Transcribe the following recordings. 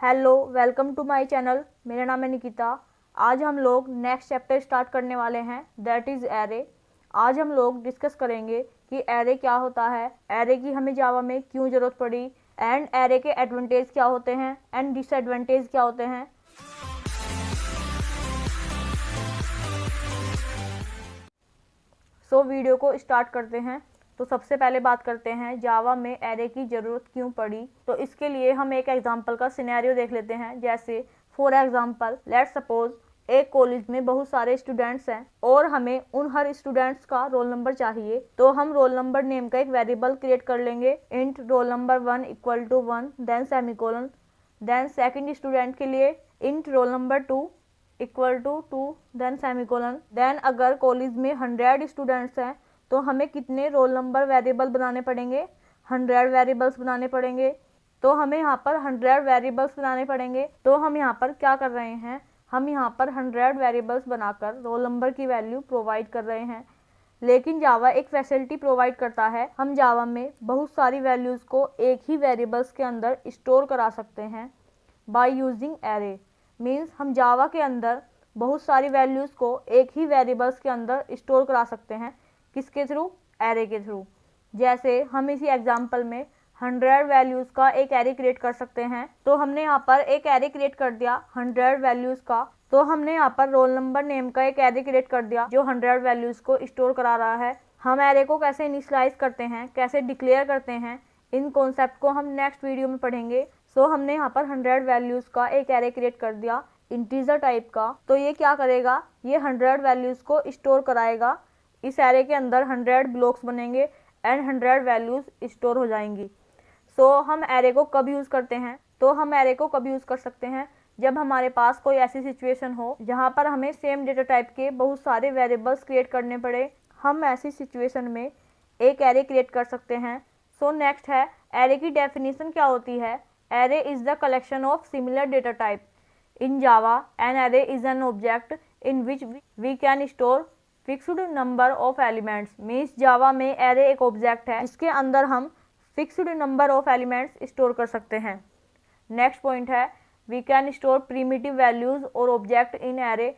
Hello, welcome to my channel. मेरा नाम है निकिता। आज हम लोग नेक्स्ट चैप्टर स्टार्ट करने वाले हैं, दैट इज़ एरे। आज हम लोग डिस्कस करेंगे कि एरे क्या होता है, एरे की हमें जावा में क्यों ज़रूरत पड़ी, एंड एरे के एडवांटेज क्या होते हैं एंड डिसएडवांटेज क्या होते हैं। सो वीडियो को स्टार्ट करते हैं। तो सबसे पहले बात करते हैं जावा में एरे की ज़रूरत क्यों पड़ी। तो इसके लिए हम एक एग्जांपल का सिनेरियो देख लेते हैं। जैसे फॉर एग्जांपल लेट्स सपोज एक कॉलेज में बहुत सारे स्टूडेंट्स हैं और हमें उन हर स्टूडेंट्स का रोल नंबर चाहिए। तो हम रोल नंबर नेम का एक वेरिएबल क्रिएट कर लेंगे, int roll number 1 equal to 1 then semicolon. Then second student के लिए int roll number 2 equal to 2 then semicolon. Then अगर कॉलेज में 100 स्टूडेंट्स हैं तो हमें कितने रोल नंबर वेरिएबल बनाने पड़ेंगे, 100 वेरिएबल्स बनाने पड़ेंगे। तो हमें यहाँ पर 100 वेरिएबल्स बनाने पड़ेंगे। तो हम यहाँ पर क्या कर रहे हैं, हम यहाँ पर 100 वेरिएबल्स बनाकर रोल नंबर की वैल्यू प्रोवाइड कर रहे हैं। लेकिन जावा एक फैसिलिटी प्रोवाइड करता है, हम जावा में बहुत सारी वैल्यूज़ को एक ही वेरिएबल्स के अंदर स्टोर करा सकते हैं बाय यूजिंग एरे। मीन्स हम जावा के अंदर बहुत सारी वैल्यूज़ को एक ही वेरिएबल्स के अंदर स्टोर करा सकते हैं। किसके थ्रू? एरे के थ्रू। जैसे हम इसी एग्जांपल में 100 वैल्यूज़ का एक एरे क्रिएट कर सकते हैं। तो हमने यहाँ पर एक एरे क्रिएट कर दिया 100 वैल्यूज़ का। तो हमने यहाँ पर रोल नंबर नेम का एक एरे क्रिएट कर दिया जो 100 वैल्यूज़ को स्टोर करा रहा है। हम एरे को कैसे इनिशियलाइज करते हैं, कैसे डिक्लेयर करते हैं, इन कॉन्सेप्ट को हम नेक्स्ट वीडियो में पढ़ेंगे। सो हमने यहाँ पर 100 वैल्यूज़ का एक एरे क्रिएट कर दिया इंटीजर टाइप का। तो ये क्या करेगा, ये 100 वैल्यूज़ को स्टोर कराएगा। इस एरे के अंदर 100 ब्लॉक्स बनेंगे एंड 100 वैल्यूज़ स्टोर हो जाएंगी। सो हम एरे को कब यूज़ करते हैं, तो हम एरे को कब यूज़ कर सकते हैं, जब हमारे पास कोई ऐसी सिचुएशन हो जहाँ पर हमें सेम डेटा टाइप के बहुत सारे वेरिएबल्स क्रिएट करने पड़े। हम ऐसी सिचुएशन में एक एरे क्रिएट कर सकते हैं। सो नेक्स्ट है एरे की डेफिनेशन क्या होती है। Array is the collection of similar data type. In Java, an array is an object in which we can store fixed number of elements. Means Java में array एक object है जिसके अंदर हम fixed number of elements store कर सकते हैं। Next point है we can store primitive values और object in array।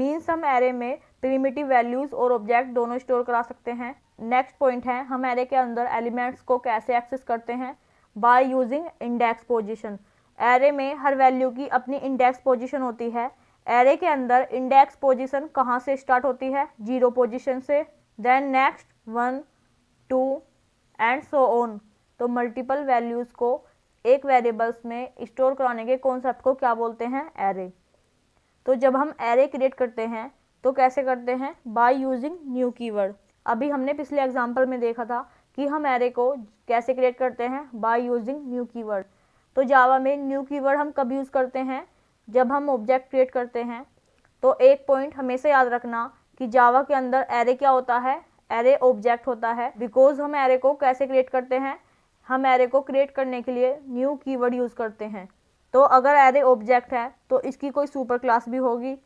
means हम array में primitive values और object दोनों store करा सकते हैं। Next point है हम array के अंदर elements को कैसे access करते हैं, by using index position। Array में हर वैल्यू की अपनी इंडेक्स पोजीशन होती है। एरे के अंदर इंडेक्स पोजीशन कहाँ से स्टार्ट होती है, 0 पोजीशन से। Then next 1 2 and so on. तो मल्टीपल वैल्यूज़ को एक वेरिएबल्स में स्टोर कराने के कॉन्सेप्ट को क्या बोलते हैं, एरे। तो जब हम एरे क्रिएट करते हैं तो कैसे करते हैं, बाय यूजिंग न्यू कीवर्ड। अभी हमने पिछले एग्जाम्पल में देखा था कि हम एरे को कैसे क्रिएट करते हैं, बाय यूजिंग न्यू कीवर्ड। तो जावा में न्यू कीवर्ड हम कब यूज़ करते हैं, जब हम ऑब्जेक्ट क्रिएट करते हैं। तो एक पॉइंट हमेशा याद रखना कि जावा के अंदर एरे क्या होता है, एरे ऑब्जेक्ट होता है। बिकॉज हम एरे को कैसे क्रिएट करते हैं, हम एरे को क्रिएट करने के लिए न्यू कीवर्ड यूज़ करते हैं। तो अगर एरे ऑब्जेक्ट है तो इसकी कोई सुपर क्लास भी होगी।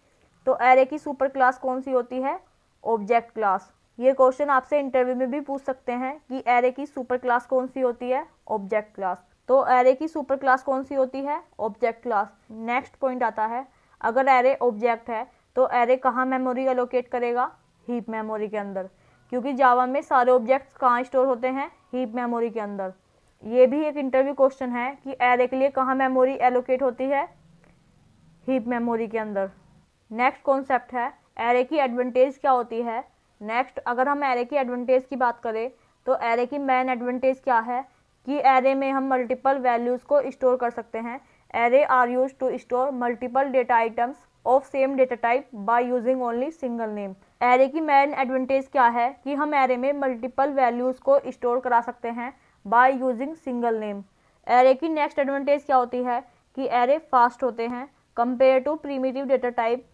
तो एरे की सुपर क्लास कौन सी होती है, ऑब्जेक्ट क्लास। ये क्वेश्चन आपसे इंटरव्यू में भी पूछ सकते हैं कि एरे की सुपर क्लास कौन सी होती है, ऑब्जेक्ट क्लास। तो एरे की सुपर क्लास कौन सी होती है, ऑब्जेक्ट क्लास। नेक्स्ट पॉइंट आता है, अगर एरे ऑब्जेक्ट है तो एरे कहाँ मेमोरी एलोकेट करेगा, हीप मेमोरी के अंदर। क्योंकि जावा में सारे ऑब्जेक्ट्स कहाँ स्टोर होते हैं, हीप मेमोरी के अंदर। ये भी एक इंटरव्यू क्वेश्चन है कि एरे के लिए कहाँ मेमोरी एलोकेट होती है, हीप मेमोरी के अंदर। नेक्स्ट कॉन्सेप्ट है एरे की एडवांटेज क्या होती है। नेक्स्ट अगर हम एरे की एडवांटेज की बात करें तो एरे की मेन एडवांटेज क्या है कि एरे में हम मल्टीपल वैल्यूज़ को स्टोर कर सकते हैं। Array are use to store multiple data items of same data type by using only single name. Array की मेन एडवांटेज क्या है कि हम एरे में मल्टीपल वैल्यूज़ को स्टोर करा सकते हैं by using single name. Array की नेक्स्ट एडवांटेज क्या होती है कि एरे फास्ट होते हैं compare to primitive data type.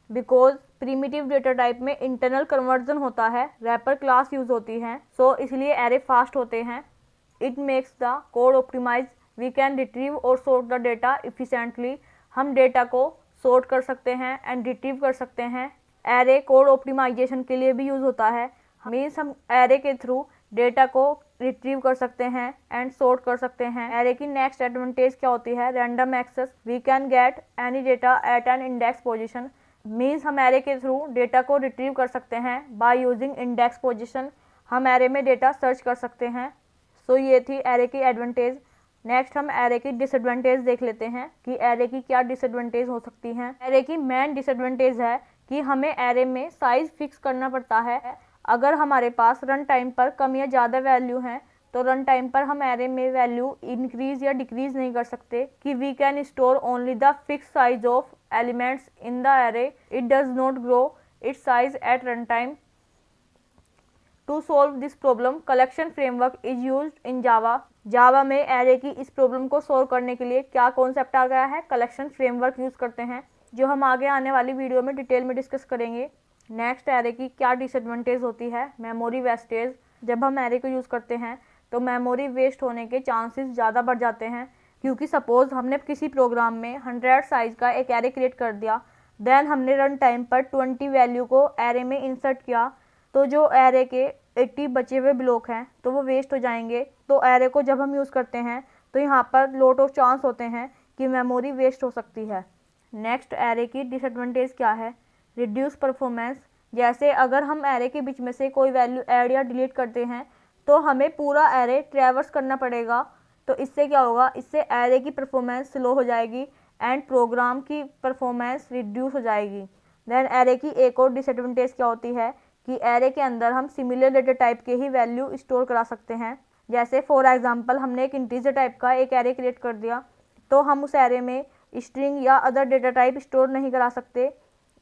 Because primitive data type में इंटरनल कन्वर्जन होता है, रैपर क्लास यूज़ होती हैं। सो इसलिए एरे फास्ट होते हैं। It makes the code optimized. We can retrieve और sort the data efficiently. हम डेटा को sort कर सकते हैं एंड retrieve कर सकते हैं। एरे कोड ऑप्टिमाइजेशन के लिए भी यूज़ होता है। मीन्स हम एरे के थ्रू डेटा को रिट्रीव कर सकते हैं एंड सॉर्ट कर सकते हैं। एरे की नेक्स्ट एडवांटेज क्या होती है? Random access. We can get any data at an index position. Means हम एरे के थ्रू डेटा को रिट्रीव कर सकते हैं बाय यूजिंग इंडेक्स पोजीशन। हम एरे में डेटा सर्च कर सकते हैं। सो ये थी एरे की एडवांटेज। नेक्स्ट हम एरे की डिसएडवांटेज देख लेते हैं कि एरे की क्या डिसएडवांटेज हो सकती हैं। एरे की मेन डिसएडवांटेज है कि हमें एरे में साइज फिक्स करना पड़ता है। अगर हमारे पास रन टाइम पर कम या ज़्यादा वैल्यू हैं तो रन टाइम पर हम एरे में वैल्यू इंक्रीज या डिक्रीज नहीं कर सकते कि we can store only the fix size of elements in the array, it does not grow its size at run time. To solve this problem collection framework is used in Java. Java में array की इस problem को solve करने के लिए क्या concept आ गया है? कलेक्शन फ्रेमवर्क यूज़ करते हैं, जो हम आगे आने वाली वीडियो में डिटेल में डिस्कस करेंगे। नेक्स्ट एरे की क्या डिसएडवांटेज होती है? Memory wastage. जब हम एरे को यूज़ करते हैं तो मेमोरी वेस्ट होने के चांसेस ज़्यादा बढ़ जाते हैं, क्योंकि सपोज़ हमने किसी प्रोग्राम में 100 साइज़ का एक एरे क्रिएट कर दिया, देन हमने रन टाइम पर 20 वैल्यू को एरे में इंसर्ट किया, तो जो एरे के 80 बचे हुए ब्लॉक हैं तो वो वेस्ट हो जाएंगे। तो एरे को जब हम यूज़ करते हैं तो यहाँ पर लॉट ऑफ चांस होते हैं कि मेमोरी वेस्ट हो सकती है। नेक्स्ट एरे की डिसएडवांटेज क्या है? Reduce performance. जैसे अगर हम एरे के बीच में से कोई वैल्यू ऐड या डिलीट करते हैं तो हमें पूरा एरे ट्रैवर्स करना पड़ेगा। तो इससे क्या होगा? इससे एरे की परफॉर्मेंस स्लो हो जाएगी एंड प्रोग्राम की परफॉर्मेंस रिड्यूस हो जाएगी। देन एरे की एक और डिसएडवांटेज क्या होती है कि एरे के अंदर हम सिमिलर डेटा टाइप के ही वैल्यू स्टोर करा सकते हैं। जैसे फॉर एग्जांपल हमने एक इंटीजर टाइप का एक एरे क्रिएट कर दिया, तो हम उस एरे में स्ट्रिंग या अदर डेटा टाइप स्टोर नहीं करा सकते,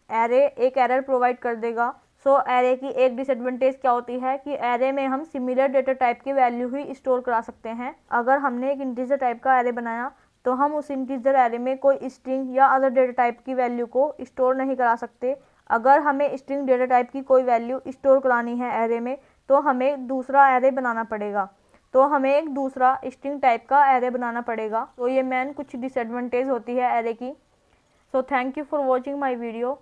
एरे एक एरर प्रोवाइड कर देगा। सो एरे की एक डिसएडवांटेज क्या होती है कि एरे में हम सिमिलर डेटा टाइप की वैल्यू ही स्टोर करा सकते हैं। अगर हमने एक इंटीजर टाइप का एरे बनाया तो हम उस इंटीजर एरे में कोई स्ट्रिंग या अदर डेटा टाइप की वैल्यू को स्टोर नहीं करा सकते। अगर हमें स्ट्रिंग डेटा टाइप की कोई वैल्यू स्टोर करानी है एरे में तो हमें दूसरा एरे बनाना पड़ेगा, तो हमें एक दूसरा स्ट्रिंग टाइप का एरे बनाना पड़ेगा। तो ये मेन कुछ डिसएडवांटेज होती है एरे की। So thank you for watching my video.